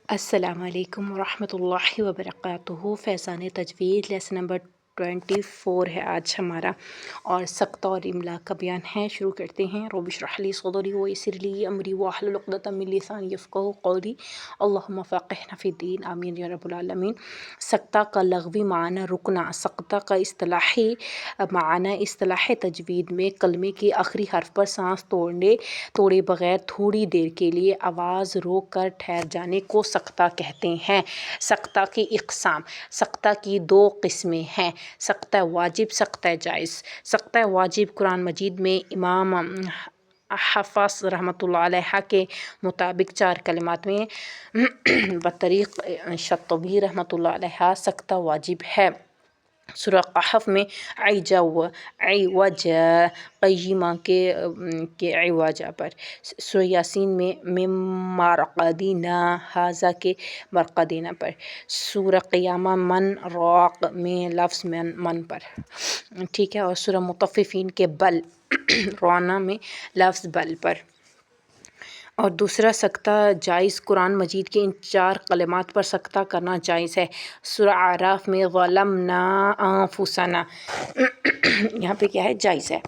السلام علیکم ورحمۃ اللہ وبرکاتہ۔ فیضان تجوید لیسن نمبر 24 ہے آج ہمارا، اور سقطہ اور املا کا بیان ہے۔ شروع کرتے ہیں۔ رب اشرح لی صدری ویسر لی امری واحلل عقدۃ من لسانی یفقہوا قولی، اللہم فقہنا فی الدین، آمین یا رب العالمین۔ سقطہ کا لغوی معنی رکنا۔ سقطہ کا اصطلاحی معنی اصطلاح تجوید میں کلمے کے آخری حرف پر سانس توڑے بغیر تھوڑی دیر کے لیے آواز روک کر ٹھہر جانے کو سقطہ کہتے ہیں۔ سقطہ کی اقسام۔ سقطہ کی دو قسمیں ہیں: سقطہ واجب، سقطہ جائز۔ سقطہ واجب قرآن مجید میں امام حفص رحمۃ اللہ علیہ کے مطابق 4 کلمات میں بطریق شطبی رحمۃ اللہ علیہ سقطہ واجب ہے۔ سورہ قحف میں عوج قیمہ کے عوجہ پر، سورہ یاسین میں من مرقدنا ھذا کے مرقدنا پر، سورہ قیامہ من راق میں لفظ من پر، ٹھیک ہے، اور سورہ مطففین کے بل رونا میں لفظ بل پر۔ اور دوسرا سقطہ جائز، قرآن مجید کے ان 4 کلمات پر سقطہ کرنا جائز ہے۔ سورہ اعراف میں ظلمنا انفسنا، یہاں پہ کیا ہے؟ جائز ہے۔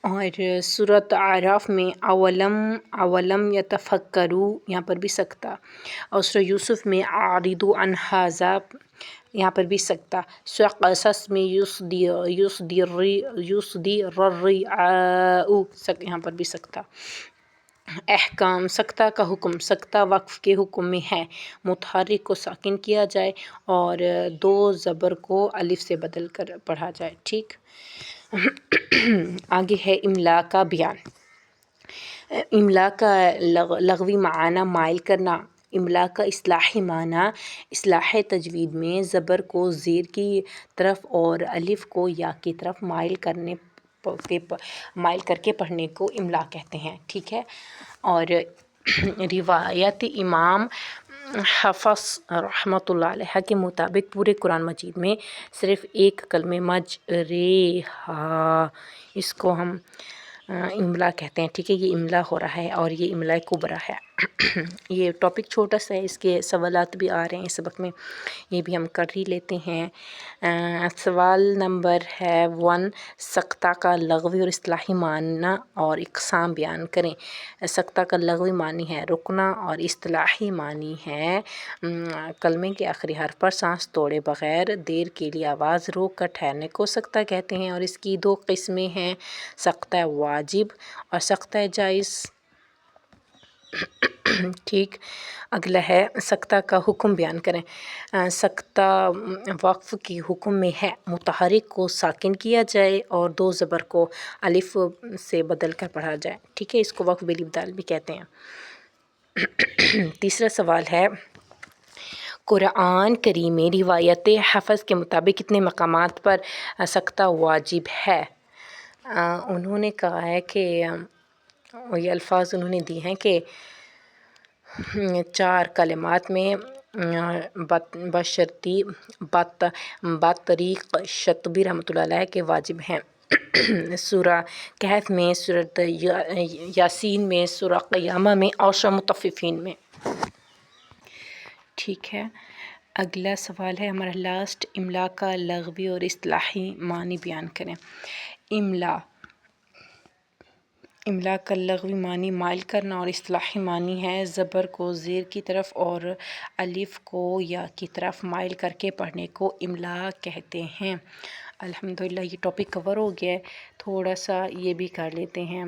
اور سورۃ اعراف میں اولم یتفکروا، یہاں پر بھی سقطہ۔ اور سورہ یوسف میں اعرضوا عن ھذا، یہاں پر بھی سقطہ۔ سورہ قصص میں یصدر الرعاء، یہاں پر بھی سقطہ۔ احکام۔ سقطہ کا حکم۔ سقطہ وقف کے حکم میں ہے: متحرک کو ساکن کیا جائے اور 2 زبر کو الف سے بدل کر پڑھا جائے، ٹھیک۔ آگے ہے املا کا بیان۔ املا کا لغوی معنی مائل کرنا۔ املا کا اصطلاحی معنی اصطلاح تجوید میں زبر کو زیر کی طرف اور الف کو یا کی طرف مائل کر کے پڑھنے کو املا کہتے ہیں، ٹھیک ہے۔ اور روایت امام حفص رحمۃ اللہ علیہ کے مطابق پورے قرآن مجید میں صرف ایک کلمہ مجریہا، اس کو ہم املا کہتے ہیں، ٹھیک ہے۔ یہ املا ہو رہا ہے اور یہ املا کبریٰ ہے۔ یہ ٹاپک چھوٹا سا ہے، اس کے سوالات بھی آ رہے ہیں اس سبق میں، یہ بھی ہم کر ہی لیتے ہیں۔ سوال نمبر ہے 1، سقطہ کا لغوی اور اصطلاحی معنی اور اقسام بیان کریں۔ سقطہ کا لغوی معنی ہے رکنا اور اصطلاحی معنی ہے کلمے کے آخری حرف پر سانس توڑے بغیر دیر کے لیے آواز روک کر ٹھہرنے کو سقطہ کہتے ہیں، اور اس کی 2 قسمیں ہیں: سقطہ واجب اور سقطہ جائز، ٹھیک۔ اگلا ہے سقطہ کا حکم بیان کریں۔ سقطہ وقف کے حکم میں ہے: متحرک کو ساکن کیا جائے اور 2 زبر کو الف سے بدل کر پڑھا جائے، ٹھیک ہے، اس کو وقف بالابدال بھی کہتے ہیں۔ تیسرا سوال ہے، قرآن کریم میں روایت حفص کے مطابق کتنے مقامات پر سقطہ واجب ہے؟ انہوں نے کہا ہے کہ یہ الفاظ انہوں نے دی ہیں کہ 4 کلمات میں بطریق شطبی رحمۃ اللہ علیہ کے واجب ہیں: سورہ کہف میں، سورۃ یاسین میں، سورہ قیامہ میں اور سورہ مطففین میں، ٹھیک ہے۔ اگلا سوال ہے ہمارا لاسٹ، املا کا لغوی اور اصطلاحی معنی بیان کریں۔ املا کا لغوی معنی مائل کرنا اور اصطلاحی معنی ہے زبر کو زیر کی طرف اور الف کو یا کی طرف مائل کر کے پڑھنے کو املا کہتے ہیں۔ الحمدللہ یہ ٹاپک کور ہو گیا ہے، تھوڑا سا یہ بھی کر لیتے ہیں۔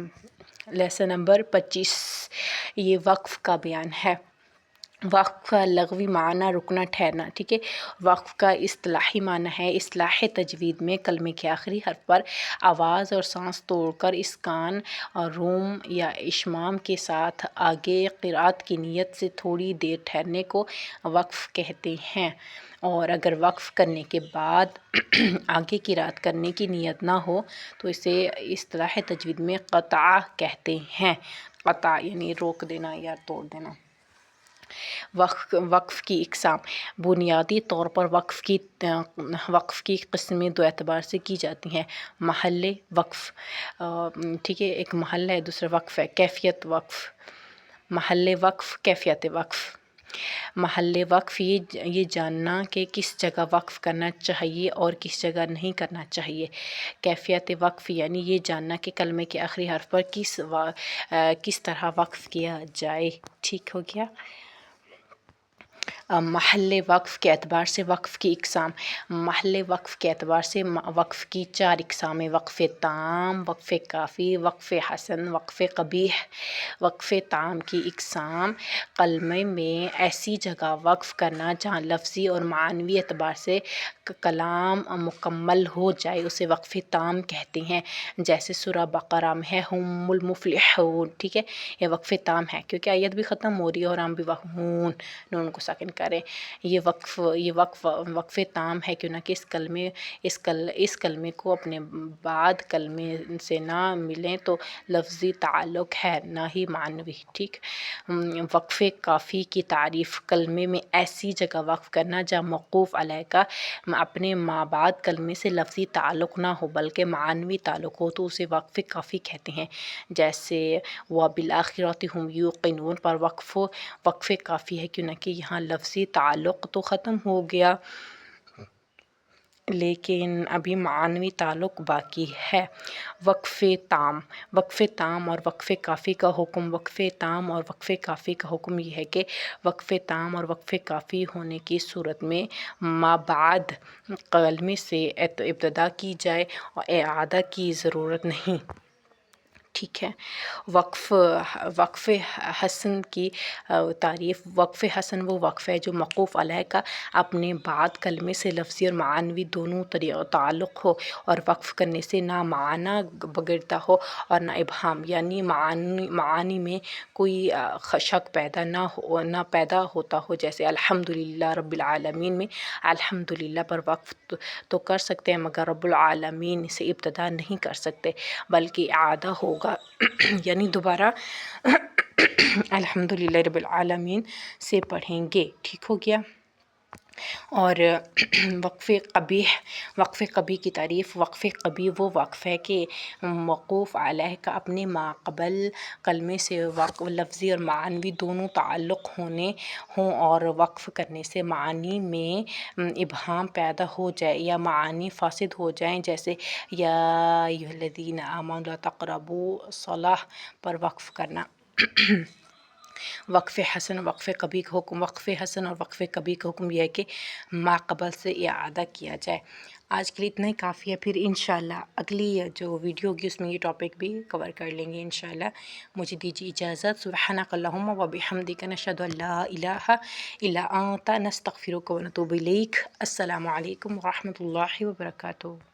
لیسن نمبر 25، یہ وقف کا بیان ہے۔ وقف کا لغوی معنی رکنا، ٹھہرنا، ٹھیک ہے۔ وقف کا اصطلاحی معنی ہے اصطلاح تجوید میں کلمے کے آخری حرف پر آواز اور سانس توڑ کر اسکان اور روم یا اشمام کے ساتھ آگے قرأت کی نیت سے تھوڑی دیر ٹھہرنے کو وقف کہتے ہیں، اور اگر وقف کرنے کے بعد آگے قرأت کرنے کی نیت نہ ہو تو اسے اصطلاح تجوید میں قطع کہتے ہیں۔ قطع یعنی روک دینا یا توڑ دینا۔ وقف کی اقسام۔ بنیادی طور پر وقف کی قسمیں 2 اعتبار سے کی جاتی ہیں: محل وقف، ٹھیک ہے، ایک محل ہے، دوسرا وقف ہے۔ کیفیت وقف، محل وقف، کیفیت وقف۔ محل وقف یہ جاننا کہ کس جگہ وقف کرنا چاہیے اور کس جگہ نہیں کرنا چاہیے۔ کیفیت وقف یعنی یہ جاننا کہ کلمے کے آخری حرف پر کس طرح وقف کیا جائے۔ ٹھیک ہو گیا۔ محل وقف کے اعتبار سے وقف کی اقسام۔ محل وقف کے اعتبار سے وقف کی 4 اقسام ہیں: وقف تام، وقف کافی، وقف حسن، وقف قبیح۔ وقف تام کی اقسام: کلمے میں ایسی جگہ وقف کرنا جہاں لفظی اور معنوی اعتبار سے کلام مکمل ہو جائے، اسے وقف تام کہتے ہیں۔ جیسے سورہ بقرہ میں ہے ہم المفلحون، ٹھیک ہے، یہ وقف تام ہے کیونکہ آیت بھی ختم ہو رہی ہے اور ہم بھی ہون نون کو ساکن کریں۔ یہ وقف تام ہے کیوں نہ کہ اس کلمے کو اپنے بعد کلمے سے نہ ملیں تو لفظی تعلق ہے نہ ہی معنوی۔ ٹھیک۔ وقف کافی کی تعریف: کلمے میں ایسی جگہ وقف کرنا جہاں موقوف علیہ کا اپنے بعد کلمے سے لفظی تعلق نہ ہو بلکہ معنوی تعلق ہو تو اسے وقف کافی کہتے ہیں۔ جیسے وَبِالْآخِرَةِ هُمْ يُوقِنُونَ پر وقف کافی ہے کیوں نہ کہ یہاں لفظی تعلق تو ختم ہو گیا لیکن ابھی معنوی تعلق باقی ہے۔ وقف تام اور وقف کافی کا حکم۔ وقف تام اور وقف کافی کا حکم یہ ہے کہ وقف تام اور وقف کافی ہونے کی صورت میں مابعد کلمے سے ابتدا کی جائے اور اعادہ کی ضرورت نہیں۔ ٹھیک ہے۔ وقف حسن کی تعریف: وقف حسن وہ وقف ہے جو موقوف علیہ کا اپنے بعد کلمے سے لفظی اور معنوی دونوں تعلق ہو اور وقف کرنے سے نہ معنی بگڑتا ہو اور نہ ابہام یعنی معانی میں کوئی شک نہ پیدا ہوتا ہو۔ جیسے الحمدللہ رب العالمین میں الحمدللہ پر وقف تو کر سکتے ہیں مگر رب العالمین سے ابتدا نہیں کر سکتے بلکہ اعادہ ہوگا یعنی دوبارہ الحمدللہ رب العالمین سے پڑھیں گے۔ ٹھیک ہو گیا۔ اور وقف قبیح کی تعریف: وقف قبیح وہ وقف ہے کہ موقوف علیہ کا اپنے ماقبل کلمے سے لفظی اور معنوی دونوں تعلق ہوں اور وقف کرنے سے معانی میں ابہام پیدا ہو جائے یا معانی فاسد ہو جائیں۔ جیسے یا ایھا الذین آمنوا لا تقربوا الصلاۃ پر وقف کرنا۔ وقف حسن وقف قبیح کا حکم: وقف حسن اور وقف قبیح کا حکم یہ ہے کہ ماقبل سے اعادہ کیا جائے۔ آج کے لیے اتنا ہی کافی ہے، پھر انشاءاللہ اگلی جو ویڈیو ہوگی اس میں یہ ٹاپک بھی کور کر لیں گے انشاءاللہ۔ مجھے دیجیے اجازت۔ سبحانک اللہم و بحمدک، نشہد ان لا الہ الا انت، نستغفرک و نتوب الیک۔ السلام علیکم ورحمۃ اللہ وبرکاتہ۔